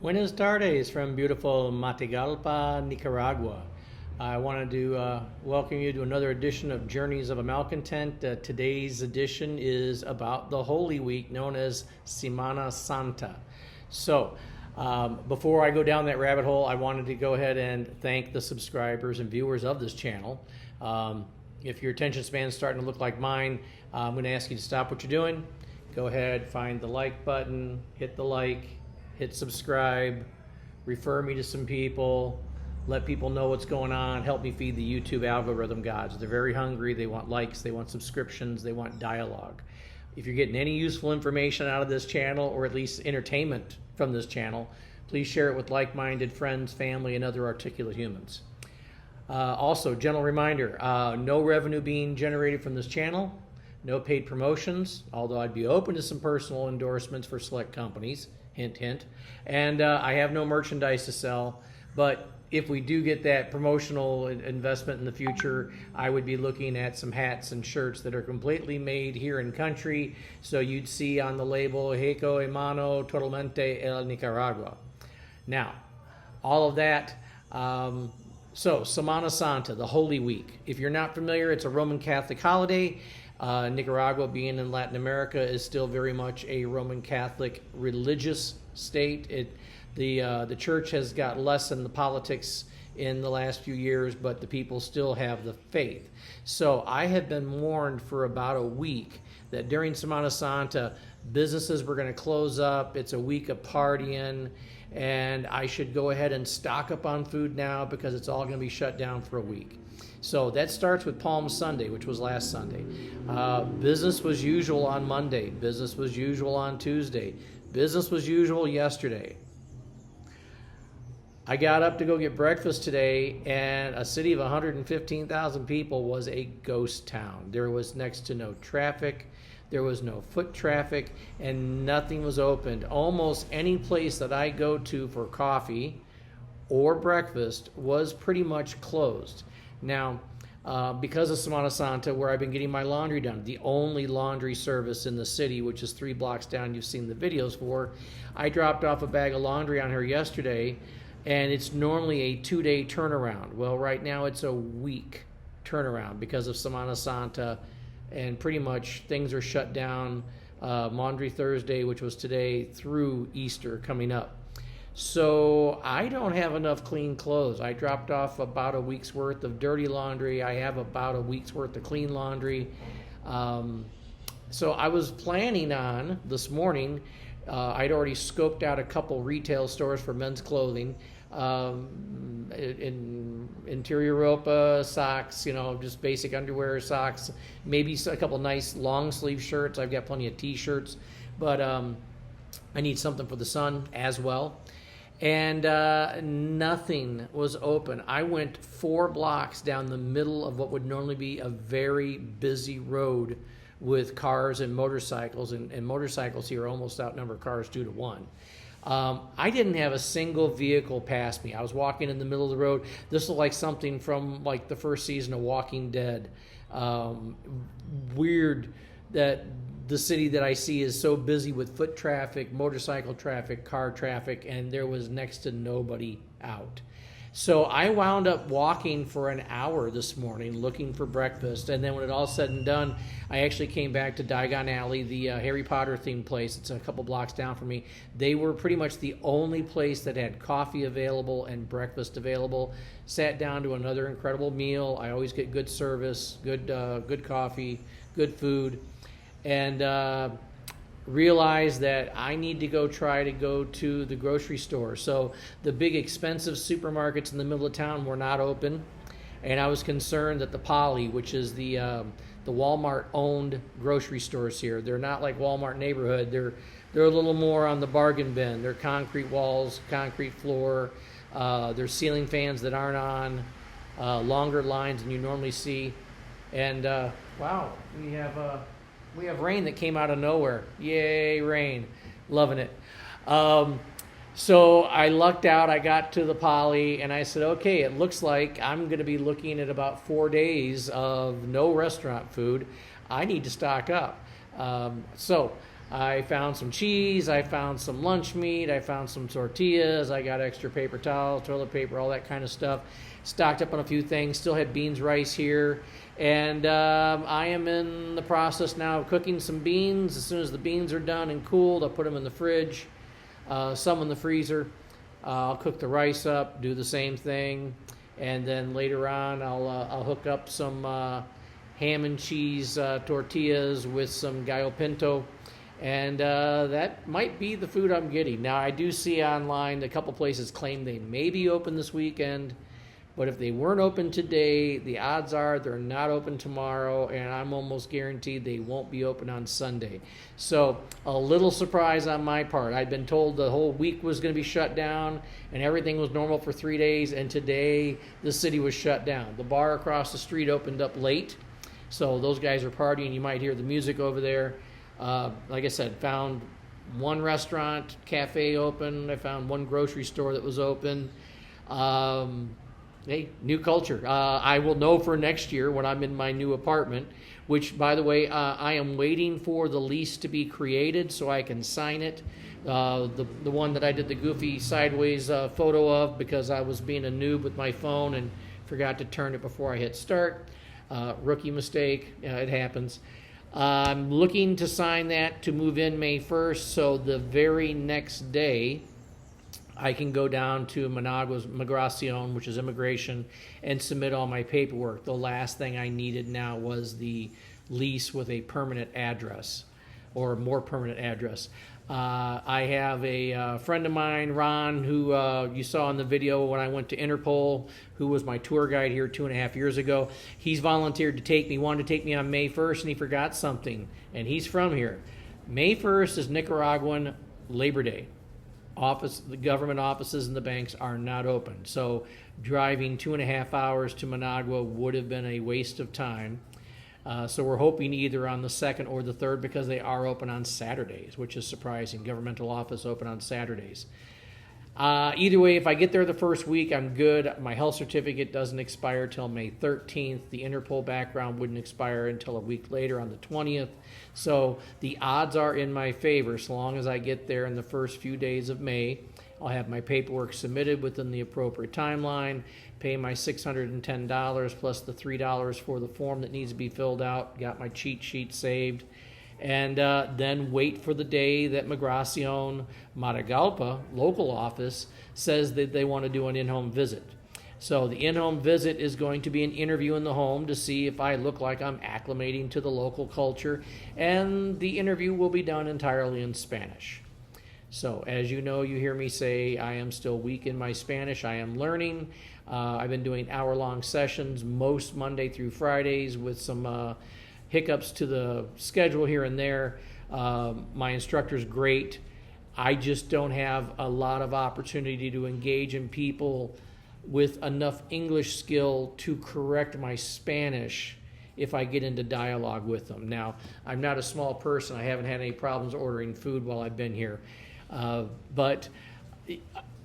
Buenas tardes from beautiful Matagalpa, Nicaragua. I wanted to welcome you to another edition of Journeys of a Malcontent. Today's edition is about the Holy Week known as Semana Santa. So, before I go down that rabbit hole, I wanted to go ahead and thank the subscribers and viewers of this channel. If your attention span is starting to look like mine, I'm going to ask you to stop what you're doing. Go ahead, find the like button, hit the like, hit subscribe, refer me to some people, let people know what's going on, help me feed the YouTube algorithm gods. They're very hungry, they want likes, they want subscriptions, they want dialogue. If you're getting any useful information out of this channel, or at least entertainment from this channel, please share it with like-minded friends, family, and other articulate humans. Also, gentle reminder, no revenue being generated from this channel, no paid promotions, although I'd be open to some personal endorsements for select companies. Hint, hint. And I have no merchandise to sell, but if we do get that promotional investment in the future, I would be looking at some hats and shirts that are completely made here in country. So you'd see on the label, Heco Emano Totalmente El Nicaragua. Now, all of that. So, Semana Santa, the Holy Week. If you're not familiar, it's a Roman Catholic holiday. Nicaragua, being in Latin America, is still very much a Roman Catholic religious state. The church has got less in the politics in the last few years, but the people still have the faith. So I have been warned for about a week that during Semana Santa, businesses were going to close up. It's a week of partying, and I should go ahead and stock up on food now because it's all going to be shut down for a week. So that starts with Palm Sunday, which was last Sunday. Business was usual on Monday. Business was usual on Tuesday. Business was usual yesterday. I got up to go get breakfast today, and a city of 115,000 people was a ghost town. There was next to no traffic. There was no foot traffic, and nothing was opened. Almost any place that I go to for coffee or breakfast was pretty much closed. Now, because of Semana Santa, where I've been getting my laundry done, the only laundry service in the city, which is 3 blocks down, you've seen the videos for, I dropped off a bag of laundry on her yesterday, and it's normally a 2-day turnaround. Well, right now it's a week turnaround because of Semana Santa, and pretty much things are shut down Maundy Thursday, which was today, through Easter coming up. So I don't have enough clean clothes. I dropped off about a week's worth of dirty laundry. I have about a week's worth of clean laundry. So I was planning on this morning, I'd already scoped out a couple retail stores for men's clothing, in interior ropa, socks, just basic underwear, socks, maybe a couple nice long sleeve shirts. I've got plenty of t-shirts, but I need something for the sun as well. And nothing was open. I went 4 blocks down the middle of what would normally be a very busy road with cars and motorcycles, and motorcycles here almost outnumber cars 2 to 1. I didn't have a single vehicle pass me. I was walking in the middle of the road. This looked like something from like the first season of Walking Dead. Weird that the city that I see is so busy with foot traffic, motorcycle traffic, car traffic, and there was next to nobody out. So I wound up walking for an hour this morning looking for breakfast, and then when it all said and done, I actually came back to Diagon Alley, the Harry Potter themed place. It's a couple blocks down from me. They were pretty much the only place that had coffee available and breakfast available. Sat down to another incredible meal. I always get good service, good coffee, good food, and realized that I need to try to go to the grocery store. So the big expensive supermarkets in the middle of town were not open, and I was concerned that the Poly, which is the Walmart owned grocery stores here, they're not like Walmart neighborhood. They're a little more on the bargain bin. They're concrete walls, concrete floor. There's ceiling fans that aren't on, longer lines than you normally see, and wow, we have rain that came out of nowhere. Yay, rain. Loving it. So I lucked out. I got to the Poly, and I said, okay, it looks like I'm going to be looking at about 4 days of no restaurant food. I need to stock up. So I found some cheese, I found some lunch meat, I found some tortillas, I got extra paper towel, toilet paper, all that kind of stuff. Stocked up on a few things, still had beans, rice here. And I am in the process now of cooking some beans. As soon as the beans are done and cooled, I'll put them in the fridge, some in the freezer. I'll cook the rice up, do the same thing. And then later on, I'll hook up some ham and cheese tortillas with some gallo pinto. And that might be the food I'm getting. Now, I do see online a couple places claim they may be open this weekend. But if they weren't open today, the odds are they're not open tomorrow, and I'm almost guaranteed they won't be open on Sunday. So a little surprise on my part. I'd been told the whole week was going to be shut down, and everything was normal for 3 days, and today the city was shut down. The bar across the street opened up late, so those guys are partying. You might hear the music over there. Like I said, found one restaurant, cafe open. I found one grocery store that was open. Hey, new culture. I will know for next year when I'm in my new apartment, which, by the way, I am waiting for the lease to be created so I can sign it. The one that I did the goofy sideways photo of because I was being a noob with my phone and forgot to turn it before I hit start. Rookie mistake. It happens. I'm looking to sign that to move in May 1st, so the very next day I can go down to Managua's Migracion, which is immigration, and submit all my paperwork. The last thing I needed now was the lease with a permanent address, or more permanent address. I have a friend of mine, Ron, who you saw in the video when I went to Interpol, who was my tour guide here 2.5 years ago. He's volunteered to take me, wanted to take me on May 1st, and he forgot something, and he's from here. May 1st is Nicaraguan Labor Day. The government offices and the banks are not open. So driving 2.5 hours to Managua would have been a waste of time. So we're hoping either on the 2nd or the 3rd because they are open on Saturdays, which is surprising. Governmental office open on Saturdays. Either way, if I get there the first week, I'm good. My health certificate doesn't expire till May 13th. The Interpol background wouldn't expire until a week later on the 20th. So the odds are in my favor so long as I get there in the first few days of May. I'll have my paperwork submitted within the appropriate timeline, pay my $610 plus the $3 for the form that needs to be filled out, got my cheat sheet saved, and then wait for the day that Migracion Matagalpa, local office, says that they want to do an in-home visit. So the in-home visit is going to be an interview in the home to see if I look like I'm acclimating to the local culture, and the interview will be done entirely in Spanish. So as you know, you hear me say I am still weak in my Spanish. I am learning. I've been doing hour-long sessions most Monday through Fridays with some hiccups to the schedule here and there. My instructor's great. I just don't have a lot of opportunity to engage in people with enough English skill to correct my Spanish if I get into dialogue with them. Now, I'm not a small person. I haven't had any problems ordering food while I've been here. But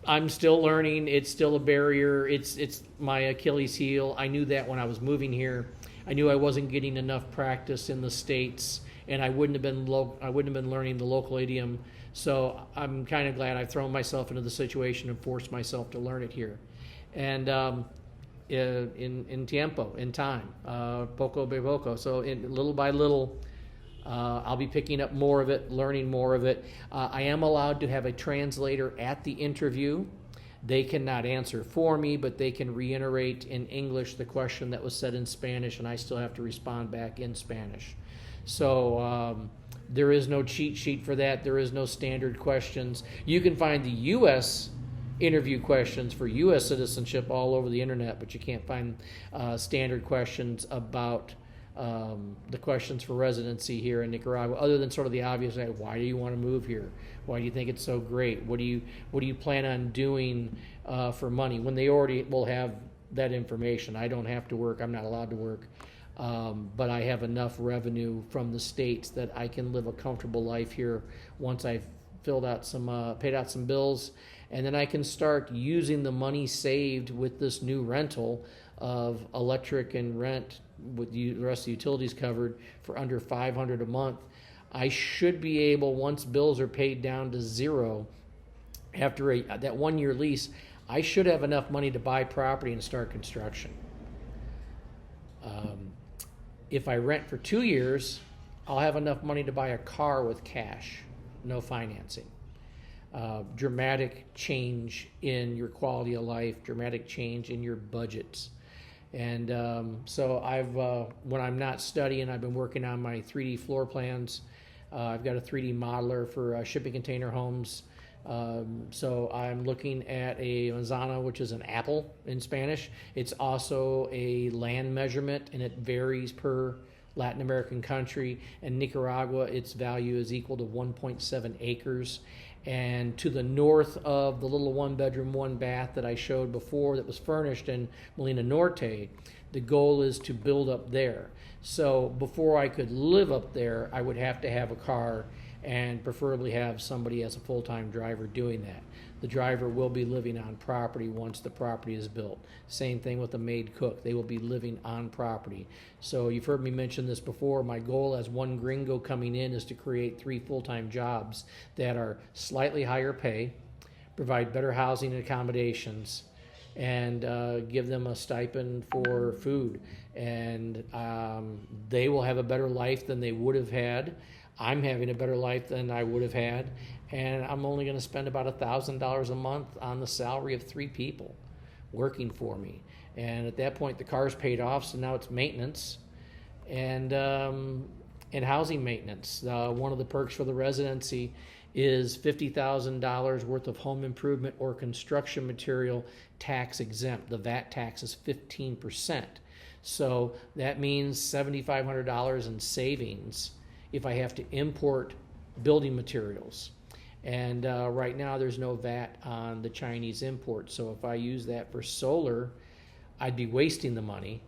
I'm still learning. It's still a barrier. It's my Achilles heel. I knew that when I was moving here. I knew I wasn't getting enough practice in the States, and I wouldn't have been learning the local idiom. So I'm kind of glad I've thrown myself into the situation and forced myself to learn it here. And in tiempo, in time, poco a poco. So little by little, I'll be picking up more of it, learning more of it. I am allowed to have a translator at the interview. They cannot answer for me, but they can reiterate in English the question that was said in Spanish, and I still have to respond back in Spanish. So there is no cheat sheet for that. There is no standard questions. You can find the U.S. interview questions for U.S. citizenship all over the internet, but you can't find standard questions about the questions for residency here in Nicaragua, other than sort of the obvious, like, why do you want to move here? Why do you think it's so great? What do you plan on doing for money? When they already will have that information. I don't have to work. I'm not allowed to work. But I have enough revenue from the States that I can live a comfortable life here once I've paid out some bills, and then I can start using the money saved with this new rental of electric and rent with the rest of the utilities covered for under $500 a month. I should be able, once bills are paid down to zero, after that 1 year lease, I should have enough money to buy property and start construction. If I rent for 2 years, I'll have enough money to buy a car with cash, no financing. Dramatic change in your quality of life, dramatic change in your budgets. And so when I'm not studying, I've been working on my 3D floor plans. I've got a 3D modeler for shipping container homes. So I'm looking at a manzana, which is an apple in Spanish. It's also a land measurement, and it varies per Latin American country. In Nicaragua, its value is equal to 1.7 acres. And to the north of the little 1-bedroom, 1-bath that I showed before that was furnished in Molina Norte, the goal is to build up there. So before I could live up there, I would have to have a car and preferably have somebody as a full-time driver doing that. The driver will be living on property once the property is built. Same thing with the maid cook. They will be living on property. So you've heard me mention this before. My goal as one gringo coming in is to create 3 full-time jobs that are slightly higher pay, provide better housing and accommodations, and give them a stipend for food. And they will have a better life than they would have had. I'm having a better life than I would have had, and I'm only going to spend about $1,000 a month on the salary of 3 people working for me. And at that point, the car's paid off, so now it's maintenance and housing maintenance. One of the perks for the residency is $50,000 worth of home improvement or construction material tax exempt. The VAT tax is 15%. So that means $7,500 in savings if I have to import building materials. And right now there's no VAT on the Chinese import. So if I use that for solar, I'd be wasting the money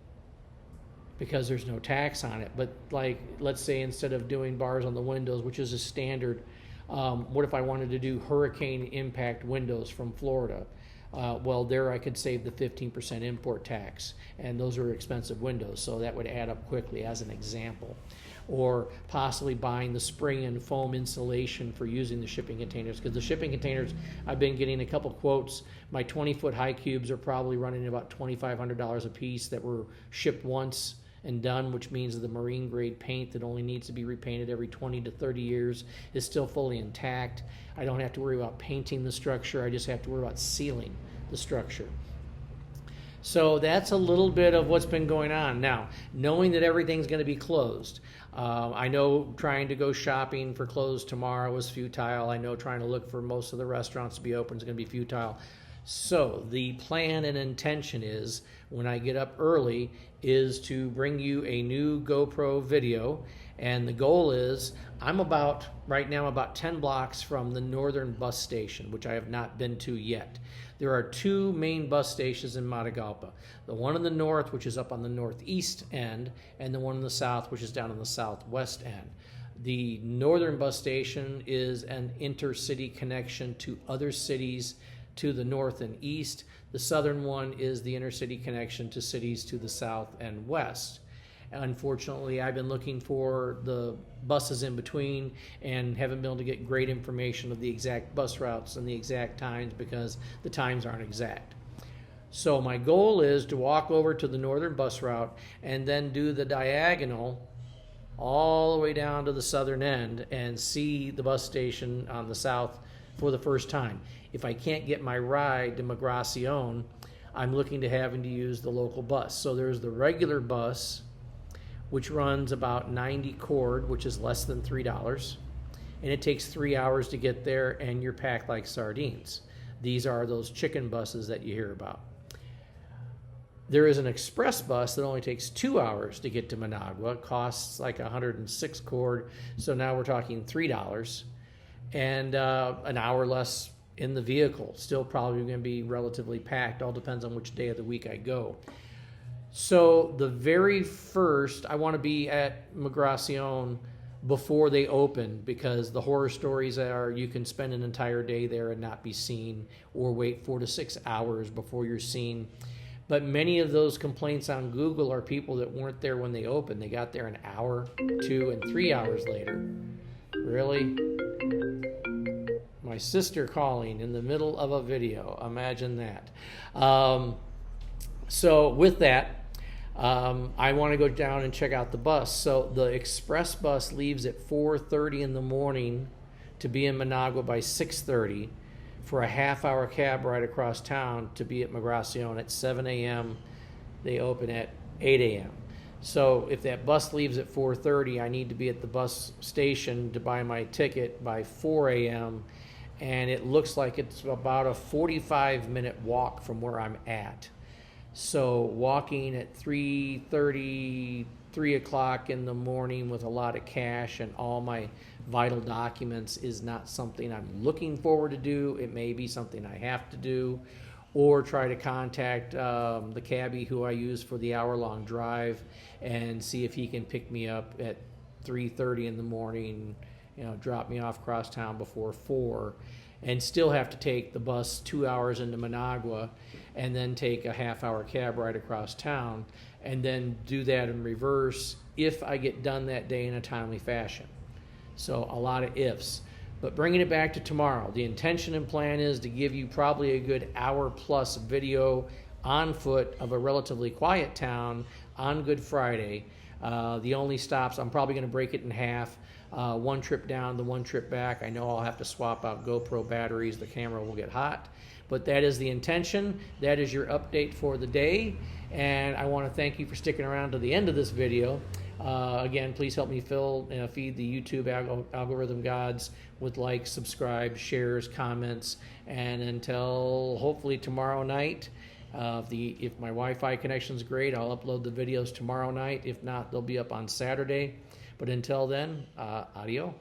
because there's no tax on it. But like, let's say instead of doing bars on the windows, which is a standard, what if I wanted to do hurricane impact windows from Florida? Well, there I could save the 15% import tax, and those are expensive windows, so that would add up quickly as an example. Or possibly buying the spring and foam insulation for using the shipping containers, because the shipping containers, I've been getting a couple quotes. My 20-foot high cubes are probably running about $2,500 a piece that were shipped once and done, which means the marine grade paint that only needs to be repainted every 20 to 30 years is still fully intact. I don't have to worry about painting the structure. I just have to worry about sealing the structure. So that's a little bit of what's been going on. Now, knowing that everything's going to be closed, I know trying to go shopping for clothes tomorrow is futile. I know trying to look for most of the restaurants to be open is going to be futile. So the plan and intention is, when I get up early, is to bring you a new GoPro video. And the goal is, right now about 10 blocks from the northern bus station, which I have not been to yet. There are 2 main bus stations in Matagalpa. The one in the north, which is up on the northeast end, and the one in the south, which is down on the southwest end. The northern bus station is an intercity connection to other cities to the north and east. The southern one is the intercity connection to cities to the south and west. Unfortunately, I've been looking for the buses in between and haven't been able to get great information of the exact bus routes and the exact times because the times aren't exact. So my goal is to walk over to the northern bus route and then do the diagonal all the way down to the southern end and see the bus station on the south for the first time. If I can't get my ride to Migracion, I'm looking to having to use the local bus. So there's the regular bus, which runs about 90 cord, which is less than $3. And it takes 3 hours to get there, and you're packed like sardines. These are those chicken buses that you hear about. There is an express bus that only takes 2 hours to get to Managua. It costs like 106 cord, so now we're talking $3. And an hour less in the vehicle. Still probably going to be relatively packed. All depends on which day of the week I go. So the very first, I want to be at Migracion before they open, because the horror stories are you can spend an entire day there and not be seen, or wait 4 to 6 hours before you're seen. But many of those complaints on Google are people that weren't there when they opened. They got there an hour, 2, and 3 hours later. Really? My sister calling in the middle of a video. Imagine that. So with that, I want to go down and check out the bus. So the express bus leaves at 4:30 in the morning to be in Managua by 6:30 for a half-hour cab ride across town to be at Migracion at 7 a.m. They open at 8 a.m. So if that bus leaves at 4:30, I need to be at the bus station to buy my ticket by 4 a.m. And it looks like it's about a 45-minute walk from where I'm at. So walking at 3:30, 3 o'clock in the morning with a lot of cash and all my vital documents is not something I'm looking forward to do. It may be something I have to do, or try to contact the cabbie who I use for the hour-long drive and see if he can pick me up at 3:30 in the morning, drop me off across town before 4, and still have to take the bus 2 hours into Managua and then take a half-hour cab ride across town, and then do that in reverse if I get done that day in a timely fashion. So a lot of ifs. But bringing it back to tomorrow, the intention and plan is to give you probably a good hour-plus video on foot of a relatively quiet town on Good Friday. The only stops, I'm probably going to break it in half. One trip down, the one trip back. I know I'll have to swap out GoPro batteries. The camera will get hot. But that is the intention. That is your update for the day. And I want to thank you for sticking around to the end of this video. Again, please help me feed the YouTube algorithm gods with likes, subscribe, shares, comments. And until hopefully tomorrow night, if my Wi-Fi connection is great, I'll upload the videos tomorrow night. If not, they'll be up on Saturday. But until then, adios.